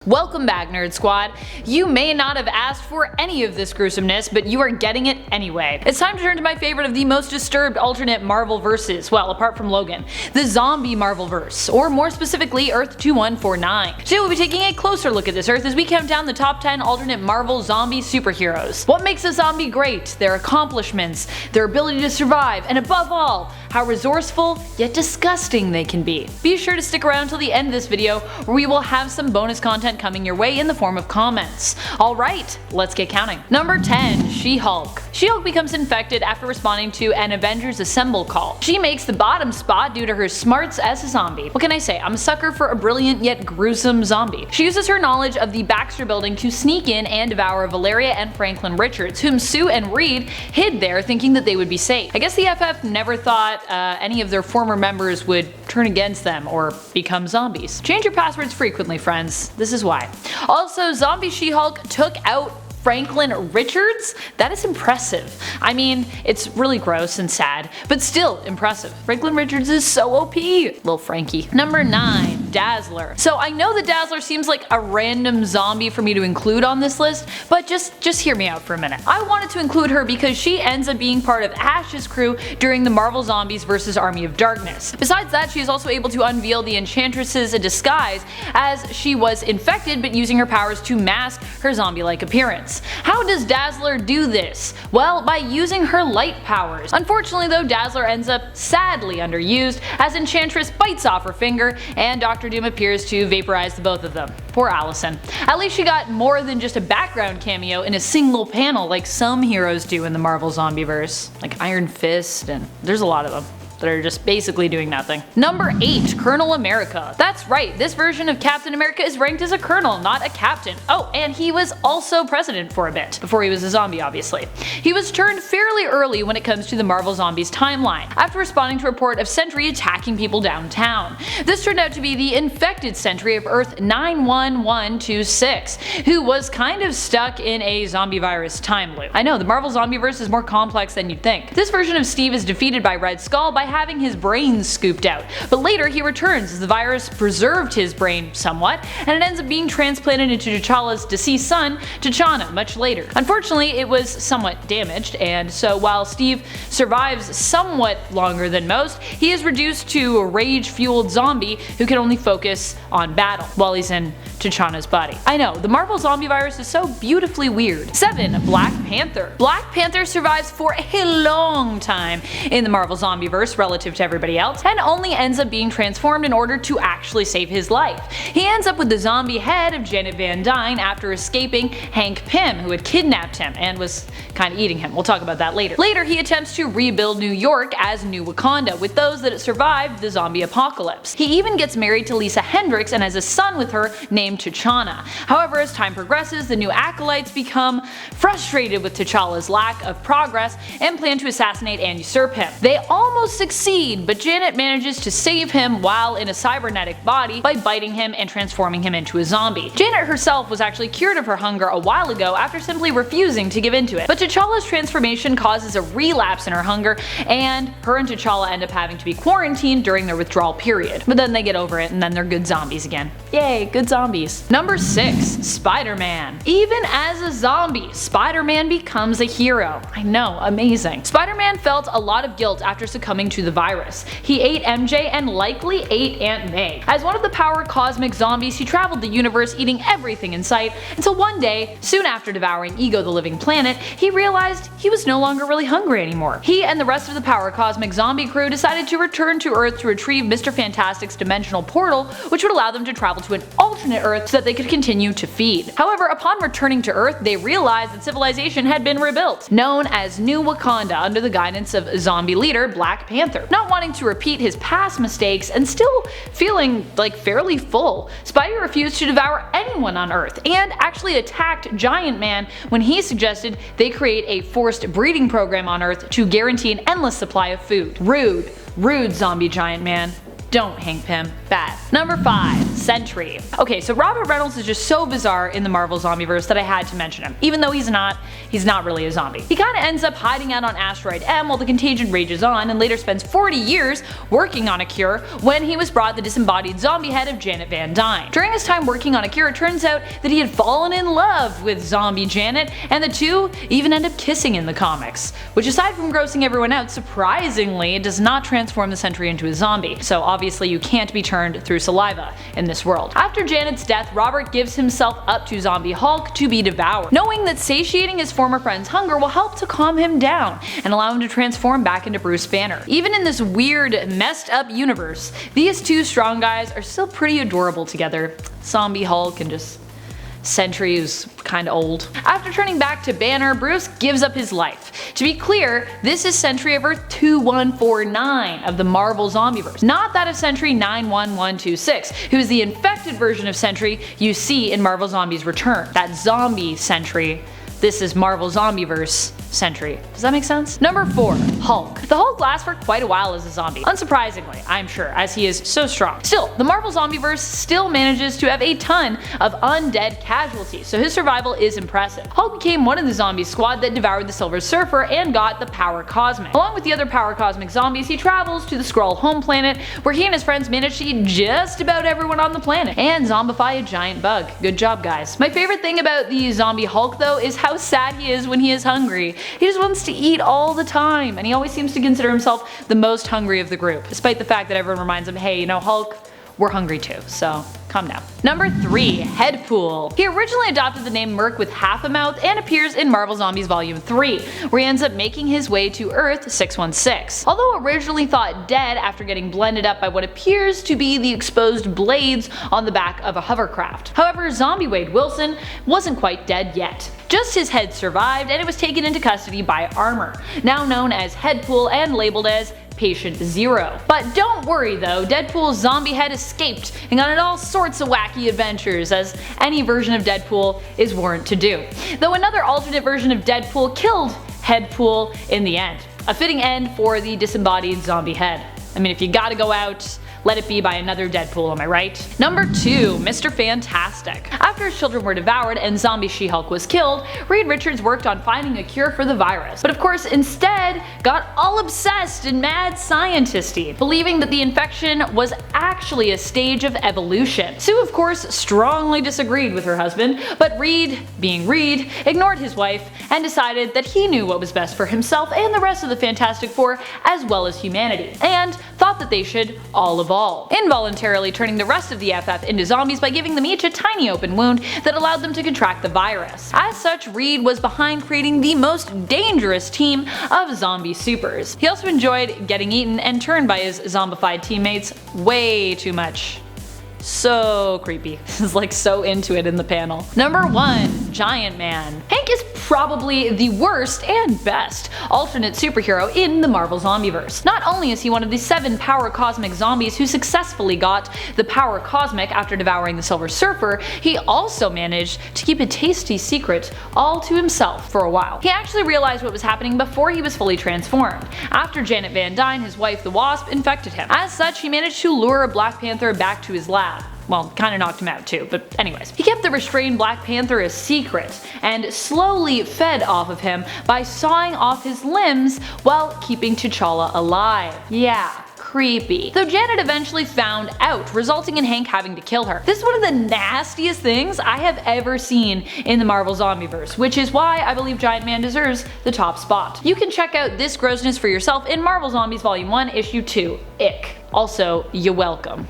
Welcome back, Nerd Squad. You may not have asked for any of this gruesomeness, but you are getting it anyway. It's time to turn to my favorite of the most disturbed alternate Marvel verses, well, apart from Logan, the zombie Marvel verse, or more specifically, Earth 2149. Today we'll be taking a closer look at this Earth as we count down the top 10 alternate Marvel zombie superheroes. What makes a zombie great, their accomplishments, their ability to survive, and above all, how resourceful yet disgusting they can be. Be sure to stick around till the end of this video where we will have some bonus content coming your way in the form of comments. Alright, let's get counting. Number 10. She-Hulk. She-Hulk becomes infected after responding to an Avengers Assemble call. She makes the bottom spot due to her smarts as a zombie. What can I say, I'm a sucker for a brilliant yet gruesome zombie. She uses her knowledge of the Baxter building to sneak in and devour Valeria and Franklin Richards, whom Sue and Reed hid there thinking that they would be safe. I guess the FF never thought any of their former members would turn against them or become zombies. Change your passwords frequently, friends. This is why. Also, Zombie She-Hulk took out Franklin Richards? That is impressive. I mean, it's really gross and sad, but still impressive. Franklin Richards is so OP. Little Frankie. Number 9. DAZZLER. So I know that DAZZLER seems like a random zombie for me to include on this list, but just hear me out for a minute. I wanted to include her because she ends up being part of Ash's crew during the Marvel Zombies vs. Army of Darkness. Besides that, she is also able to unveil the Enchantress's disguise as she was infected but using her powers to mask her zombie-like appearance. How does DAZZLER do this? Well, by using her light powers. Unfortunately though, DAZZLER ends up sadly underused as Enchantress bites off her finger and Dr. Doom appears to vaporize the both of them. Poor Allison. At least she got more than just a background cameo in a single panel like some heroes do in the Marvel Zombieverse. Like Iron Fist, and there's a lot of them that are just basically doing nothing. Number 8. Colonel America. That's right, this version of Captain America is ranked as a colonel, not a captain. Oh, and he was also president for a bit, before he was a zombie obviously. He was turned fairly early when it comes to the Marvel Zombies timeline, after responding to a report of SENTRY attacking people downtown. This turned out to be the infected SENTRY of Earth 91126, who was kind of stuck in a zombie virus time loop. I know, the Marvel Zombieverse is more complex than you'd think. This version of Steve is defeated by Red Skull by having his brain scooped out, but later he returns as the virus preserved his brain somewhat, and it ends up being transplanted into T'Challa's deceased son, T'Challa, much later. Unfortunately, it was somewhat damaged, and so while Steve survives somewhat longer than most, he is reduced to a rage-fueled zombie who can only focus on battle while he's in T'Challa's body. I know, the Marvel zombie virus is so beautifully weird. 7. Black Panther. Black Panther survives for a long time in the Marvel Zombieverse relative to everybody else, and only ends up being transformed in order to actually save his life. He ends up with the zombie head of Janet Van Dyne after escaping Hank Pym, who had kidnapped him and was kind of eating him. We'll talk about that later. Later, he attempts to rebuild New York as New Wakanda with those that survived the zombie apocalypse. He even gets married to Lisa Hendricks and has a son with her named T'Challa. However, as time progresses, the new acolytes become frustrated with T'Challa's lack of progress and plan to assassinate and usurp him. They almost succeed, but Janet manages to save him while in a cybernetic body by biting him and transforming him into a zombie. Janet herself was actually cured of her hunger a while ago after simply refusing to give into it, but T'Challa's transformation causes a relapse in her hunger, and her and T'Challa end up having to be quarantined during their withdrawal period. But then they get over it and then they're good zombies again. Yay, good zombies. Number 6. Spider-Man. Even as a zombie, Spider-Man becomes a hero. I know, amazing. Spider-Man felt a lot of guilt after succumbing to the virus. He ate MJ and likely ate Aunt May. As one of the power cosmic zombies, he traveled the universe eating everything in sight until one day, soon after devouring Ego the Living Planet, he realized he was no longer really hungry anymore. He and the rest of the power cosmic zombie crew decided to return to Earth to retrieve Mr. Fantastic's dimensional portal, which would allow them to travel to an alternate Earth so that they could continue to feed. However, upon returning to Earth, they realized that civilization had been rebuilt, known as New Wakanda under the guidance of zombie leader Black Panther. Not wanting to repeat his past mistakes and still feeling like fairly full, Spidey refused to devour anyone on Earth and actually attacked Giant Man when he suggested they create a forced breeding program on Earth to guarantee an endless supply of food. Rude. Rude, zombie Giant Man. Don't Hank Pym. Bad. Number 5. Sentry. Okay, so Robert Reynolds is just so bizarre in the Marvel Zombieverse that I had to mention him. Even though he's not really a zombie. He kinda ends up hiding out on Asteroid M while the contagion rages on, and later spends 40 years working on a cure when he was brought the disembodied zombie head of Janet Van Dyne. During his time working on a cure, it turns out that he had fallen in love with zombie Janet, and the two even end up kissing in the comics. Which, aside from grossing everyone out, surprisingly does not transform the Sentry into a zombie. So obviously you can't be turned through saliva in this world. After Janet's death, Robert gives himself up to Zombie Hulk to be devoured, knowing that satiating his former friend's hunger will help to calm him down and allow him to transform back into Bruce Banner. Even in this weird, messed up universe, these two strong guys are still pretty adorable together. Zombie Hulk and just Sentry, who's kinda old. After turning back to Banner, Bruce gives up his life. To be clear, this is Sentry of Earth 2149 of the Marvel Zombieverse, not that of Sentry 91126, who is the infected version of Sentry you see in Marvel Zombies Return. That zombie Sentry. This is Marvel Zombieverse Sentry. Does that make sense? Number 4. Hulk. The Hulk lasts for quite a while as a zombie. Unsurprisingly, I'm sure, as he is so strong. Still, the Marvel Zombieverse still manages to have a ton of undead casualties, so his survival is impressive. Hulk became one of the zombie squad that devoured the Silver Surfer and got the Power Cosmic. Along with the other Power Cosmic zombies, he travels to the Skrull home planet, where he and his friends manage to eat just about everyone on the planet and zombify a giant bug. Good job, guys. My favorite thing about the zombie Hulk, though, is how sad he is when he is hungry. He just wants to eat all the time, and he always seems to consider himself the most hungry of the group, despite the fact that everyone reminds him, hey, you know, Hulk, we're hungry too, so calm down. Number 3. Headpool. He originally adopted the name Merc with half a mouth and appears in Marvel Zombies Volume 3, where he ends up making his way to Earth 616. Although originally thought dead after getting blended up by what appears to be the exposed blades on the back of a hovercraft. However, zombie Wade Wilson wasn't quite dead yet. Just his head survived, and it was taken into custody by Armor, now known as Headpool and labeled as Patient Zero. But don't worry though, Deadpool's zombie head escaped and got on all sorts of wacky adventures, as any version of Deadpool is warrant to do. Though another alternate version of Deadpool killed Headpool in the end. A fitting end for the disembodied zombie head. I mean, if you gotta go out, let it be by another Deadpool, am I right? Number 2. Mr. Fantastic. After his children were devoured and zombie She-Hulk was killed, Reed Richards worked on finding a cure for the virus, but of course instead got all obsessed and mad scientisty, believing that the infection was actually a stage of evolution. Sue of course strongly disagreed with her husband, but Reed, being Reed, ignored his wife and decided that he knew what was best for himself and the rest of the Fantastic Four as well as humanity, and thought that they should all evolve, involuntarily turning the rest of the FF into zombies by giving them each a tiny open wound that allowed them to contract the virus. As such, Reed was behind creating the most dangerous team of zombie supers. He also enjoyed getting eaten and turned by his zombified teammates way too much. So creepy. He's like so into it in the panel. Number 1. Giant Man. Hank is probably the worst and best alternate superhero in the Marvel Zombieverse. Not only is he one of the 7 Power Cosmic zombies who successfully got the Power Cosmic after devouring the Silver Surfer, he also managed to keep a tasty secret all to himself for a while. He actually realized what was happening before he was fully transformed, after Janet Van Dyne, his wife the Wasp, infected him. As such, he managed to lure Black Panther back to his lab. Well, kinda knocked him out too, but anyways. He kept the restrained Black Panther a secret, and slowly fed off of him by sawing off his limbs while keeping T'Challa alive. Yeah. Creepy. Though Janet eventually found out, resulting in Hank having to kill her. This is one of the nastiest things I have ever seen in the Marvel Zombieverse, which is why I believe Giant Man deserves the top spot. You can check out this grossness for yourself in Marvel Zombies Volume 1, Issue 2, Ick. Also, you're welcome.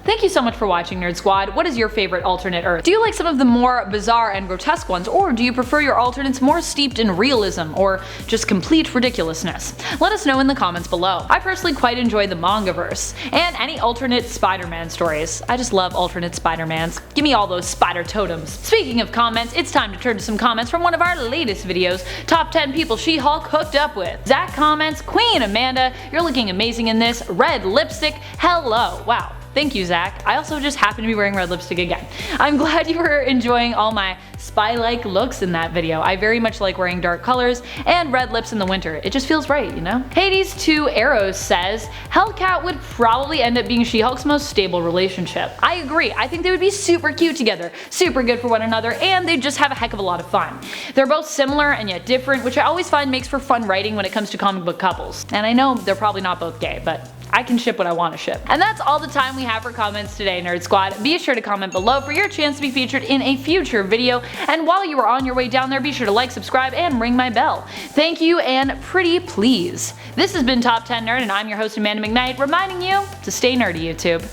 Thank you so much for watching, Nerd Squad. What is your favorite alternate Earth? Do you like some of the more bizarre and grotesque ones, or do you prefer your alternates more steeped in realism or just complete ridiculousness? Let us know in the comments below. I personally quite enjoy the Mangaverse and any alternate Spider-Man stories. I just love alternate Spider-Mans. Give me all those spider totems. Speaking of comments, it's time to turn to some comments from one of our latest videos, Top 10 People She-Hulk Hooked Up With. Zach comments, Queen Amanda, you're looking amazing in this. Red lipstick, hello. Wow. Thank you, Zach. I also just happen to be wearing red lipstick again. I'm glad you were enjoying all my spy-like looks in that video. I very much like wearing dark colors and red lips in the winter. It just feels right, you know? Hades 2 Arrows says, Hellcat would probably end up being She-Hulk's most stable relationship. I agree. I think they would be super cute together, super good for one another, and they'd just have a heck of a lot of fun. They're both similar and yet different, which I always find makes for fun writing when it comes to comic book couples. And I know they're probably not both gay, but I can ship what I want to ship. And that's all the time we have for comments today, Nerd Squad. Be sure to comment below for your chance to be featured in a future video, and while you are on your way down there, be sure to like, subscribe, and ring my bell. Thank you, and pretty please. This has been Top 10 Nerd, and I'm your host Amanda McKnight, reminding you to stay nerdy, YouTube.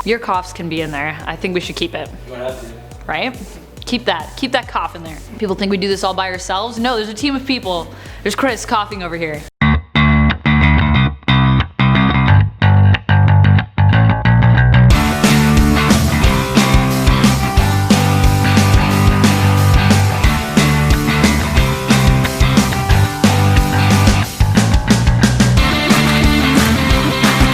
Your coughs can be in there. I think we should keep it. You have to. Right? Keep that cough in there. People think we do this all by ourselves. No, there's a team of people. There's Chris coughing over here.